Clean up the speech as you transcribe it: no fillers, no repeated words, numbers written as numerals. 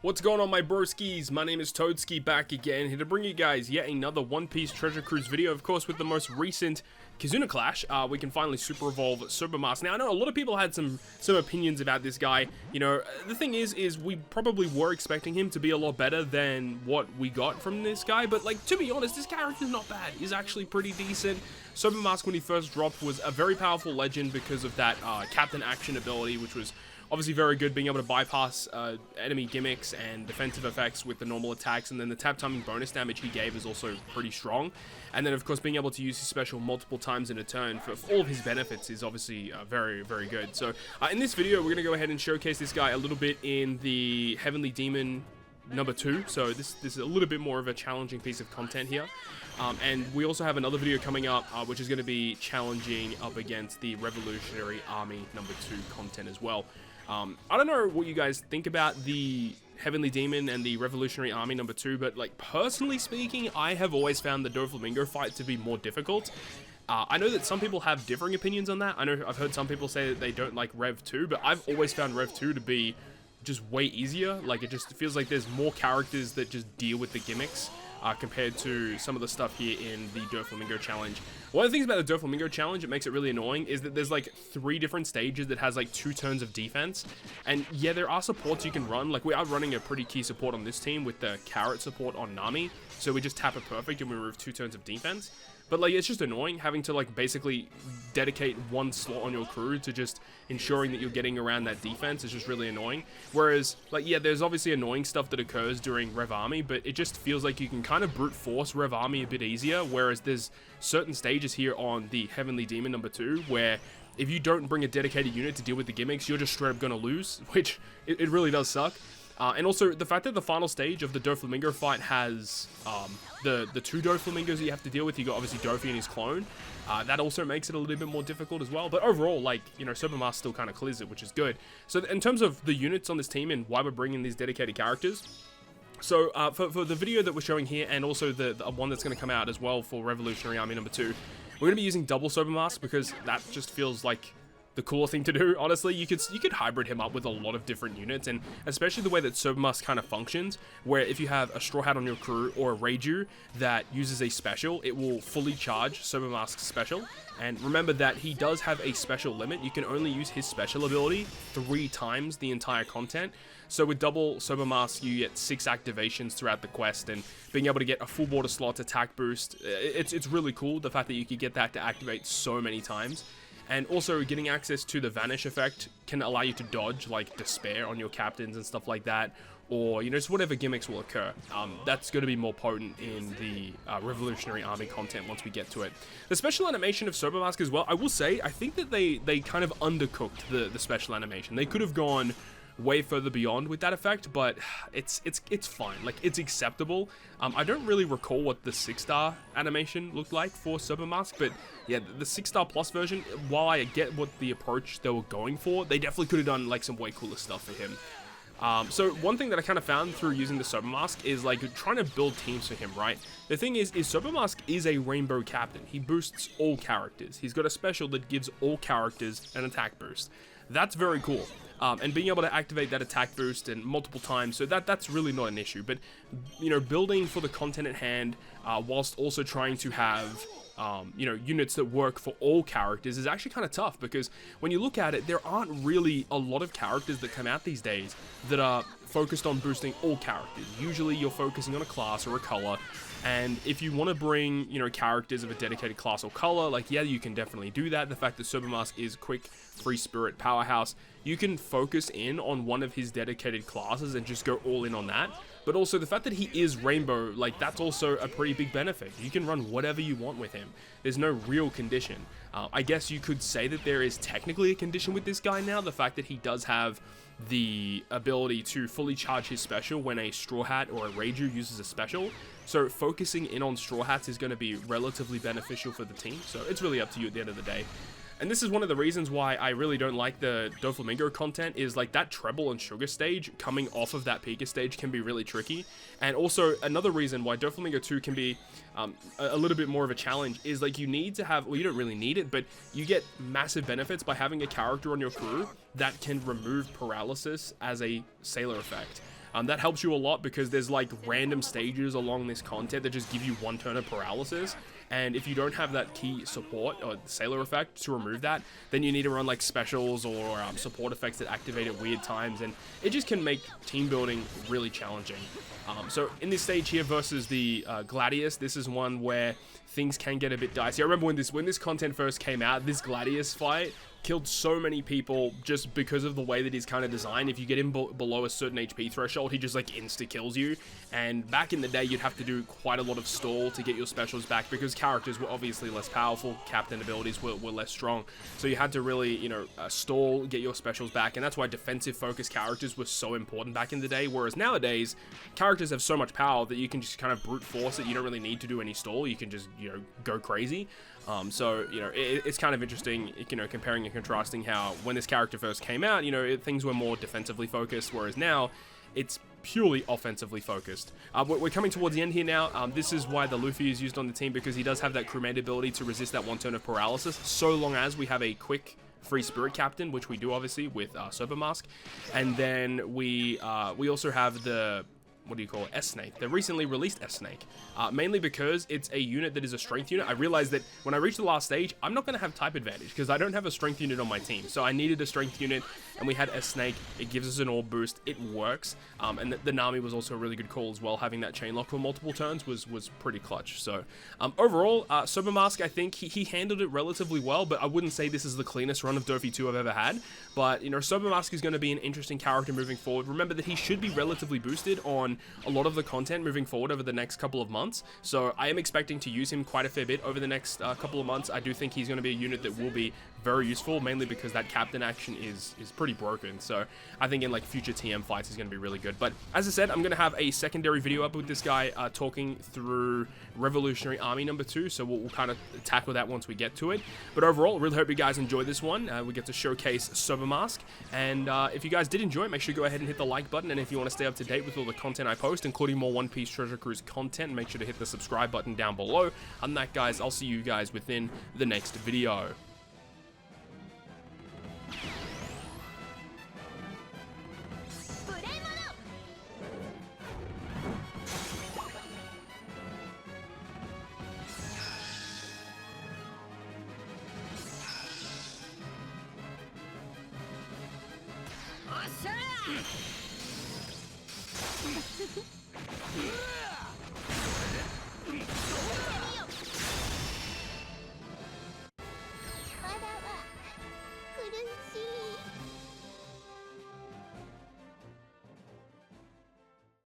What's going on, my broskiis? My name is Toadski, back again, here to bring you guys yet another One Piece Treasure Cruise video. Of course, with the most recent Kizuna Clash, we can finally super evolve Soba. Now, I know a lot of people had some opinions about this guy. You know, the thing is we probably were expecting him to be a lot better than what we got from this guy, but like, to be honest, this character's not bad. He's actually pretty decent. Soba, when he first dropped, was a very powerful legend because of that Captain Action ability, which was obviously very good, being able to bypass enemy gimmicks and defensive effects with the normal attacks, and then the tap timing bonus damage he gave is also pretty strong. And then, of course, being able to use his special multiple times in a turn for all of his benefits is obviously very, very good. So, in this video, we're going to go ahead and showcase this guy a little bit in the Heavenly Demon number 2. So this is a little bit more of a challenging piece of content here. And we also have another video coming up, which is going to be challenging up against the Revolutionary Army number 2 content as well. I don't know what you guys think about the Heavenly Demon and the Revolutionary Army number 2, but like, personally speaking, I have always found the Doflamingo fight to be more difficult. I know that some people have differing opinions on that. I know I've heard some people say that they don't like Rev 2, but I've always found Rev 2 to be just way easier. Like, it just feels like there's more characters that just deal with the gimmicks compared to some of the stuff here in the Doflamingo challenge. One of the things about the Doflamingo challenge that makes it really annoying is that there's like 3 different stages that has like 2 turns of defense. And yeah, there are supports you can run. Like, we are running a pretty key support on this team with the carrot support on Nami. So we just tap it perfect and we remove 2 turns of defense. But like, it's just annoying having to like basically dedicate 1 slot on your crew to just ensuring that you're getting around that defense. Is just really annoying. Whereas, like, yeah, there's obviously annoying stuff that occurs during Rev Army, but it just feels like you can kind of brute force Rev Army a bit easier. Whereas there's certain stages here on the Heavenly Demon number 2 where if you don't bring a dedicated unit to deal with the gimmicks, you're just straight up gonna lose, which it really does suck. And also, the fact that the final stage of the Doflamingo fight has the 2 Doflamingos that you have to deal with. You got obviously Dofi and his clone. That also makes it a little bit more difficult as well. But overall, like, you know, Soba still kind of clears it, which is good. So in terms of the units on this team and why we're bringing these dedicated characters, so for the video that we're showing here, and also the one that's going to come out as well for Revolutionary Army number 2, we're going to be using double Soba because that just feels like the cooler thing to do. Honestly, you could hybrid him up with a lot of different units, and especially the way that Soba kind of functions, where if you have a Straw Hat on your crew or a Reiju that uses a special, it will fully charge Soba special. And remember that he does have a special limit. You can only use his special ability 3 times the entire content. So with double Soba you get 6 activations throughout the quest, and being able to get a full border slot attack boost, it's really cool, the fact that you could get that to activate so many times. And also, getting access to the Vanish effect can allow you to dodge, like, Despair on your captains and stuff like that. Or, you know, just whatever gimmicks will occur. That's going to be more potent in the Revolutionary Army content once we get to it. The special animation of Soba as well, I will say, I think that they kind of undercooked the special animation. They could have gone way further beyond with that effect, but it's fine. Like, it's acceptable. I don't really recall what the 6-star animation looked like for Soba, but yeah, the 6-star plus version, while I get what the approach they were going for, they definitely could have done like some way cooler stuff for him. So one thing that I kind of found through using the Soba is like trying to build teams for him, right? The thing is Soba is a rainbow captain. He boosts all characters. He's got a special that gives all characters an attack boost. That's very cool. And being able to activate that attack boost and multiple times, so that's really not an issue. But, you know, building for the content at hand, whilst also trying to have, you know, units that work for all characters is actually kind of tough, because when you look at it, there aren't really a lot of characters that come out these days that are focused on boosting all characters. Usually you're focusing on a class or a color, and if you want to bring, you know, characters of a dedicated class or color, like, yeah, you can definitely do that. The fact that Soba is quick, free spirit, powerhouse, you can focus in on one of his dedicated classes and just go all in on that. But also the fact that he is rainbow, like, that's also a pretty big benefit. You can run whatever you want with him. There's no real condition. I guess you could say that there is technically a condition with this guy now, the fact that he does have the ability to fully charge his special when a Straw Hat or a Reiju uses a special. So focusing in on Straw Hats is going to be relatively beneficial for the team. So it's really up to you at the end of the day. And this is one of the reasons why I really don't like the Doflamingo content, is like that treble and sugar stage coming off of that Pika stage can be really tricky. And also another reason why Doflamingo 2 can be a little bit more of a challenge is like you need to have, well, you don't really need it, but you get massive benefits by having a character on your crew that can remove paralysis as a sailor effect. That helps you a lot because there's like random stages along this content that just give you one turn of paralysis. And if you don't have that key support or sailor effect to remove that, then you need to run like specials or support effects that activate at weird times, and it just can make team building really challenging. So in this stage here versus the Gladius, this is one where things can get a bit dicey. I remember when this content first came out, this Gladius fight killed so many people just because of the way that he's kind of designed. If you get him below a certain HP threshold, he just like insta-kills you. And back in the day, you'd have to do quite a lot of stall to get your specials back because characters were obviously less powerful, captain abilities were less strong. So you had to really, you know, stall, get your specials back, and that's why defensive focused characters were so important back in the day, whereas nowadays, characters have so much power that you can just kind of brute force it. You don't really need to do any stall, you can just, you know, go crazy. So, you know, it's kind of interesting, you know, comparing and contrasting how when this character first came out, you know, things were more defensively focused, whereas now it's purely offensively focused. We're coming towards the end here now. This is why the Luffy is used on the team, because he does have that crewmate ability to resist that one turn of paralysis, so long as we have a quick free spirit captain, which we do obviously with Soba Mask. And then we also have the, what do you call it, S-Snake, the recently released S-Snake, mainly because it's a unit that is a strength unit. I realized that when I reached the last stage, I'm not going to have type advantage because I don't have a strength unit on my team, so I needed a strength unit, and we had S-Snake. It gives us an orb boost, it works, and the Nami was also a really good call as well. Having that chain lock for multiple turns was pretty clutch. So overall, Soba Mask, I think he handled it relatively well, but I wouldn't say this is the cleanest run of Dofi 2 I've ever had. But, you know, Soba Mask is going to be an interesting character moving forward. Remember that he should be relatively boosted on a lot of the content moving forward over the next couple of months, so I am expecting to use him quite a fair bit over the next couple of months. I do think he's going to be a unit that will be very useful, mainly because that captain action is pretty broken. So I think in like future TM fights he's going to be really good. But as I said, I'm going to have a secondary video up with this guy talking through Revolutionary Army number 2, so we'll kind of tackle that once we get to it. But overall, really hope you guys enjoyed this one. We get to showcase Soba Mask, and if you guys did enjoy it, make sure you go ahead and hit the like button, and if you want to stay up to date with all the content I post, including more One Piece Treasure Cruise content, make sure to hit the subscribe button down below. Other than that, guys, I'll see you guys within the next video. Awesome!